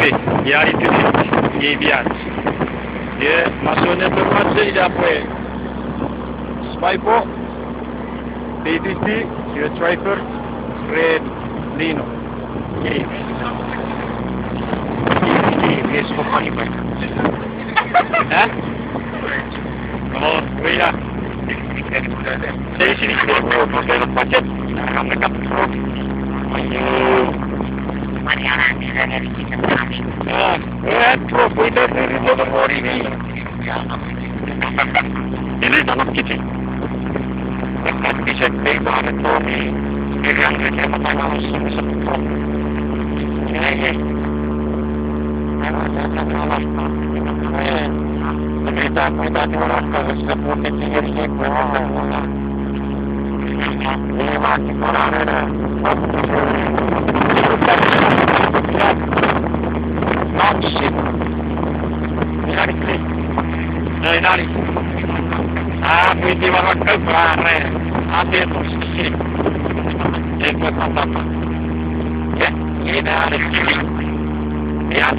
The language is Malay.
Oui, il a été il vient. Dia masuknya termasuk dia apa? Spypo, PDT, dia striker, Red Lino. Dia semua ni pak. Hah? Oh, iya. Saya sini kita pakai pwajet. Kami dapat pro. Ayo. Mari orang ni dari kita kami. Pro kita dari nomor ini. Ini dalam kita. Bisa pegang itu ni. Pegang kita macam mana semua. Ya. Kita orang kalau sebut itu jadi orang. Ini masih orang ada. Nonsense. Nari. Pwede makakagpare. Ito sisi. Ito tatapa. Yan. Yan. Yan.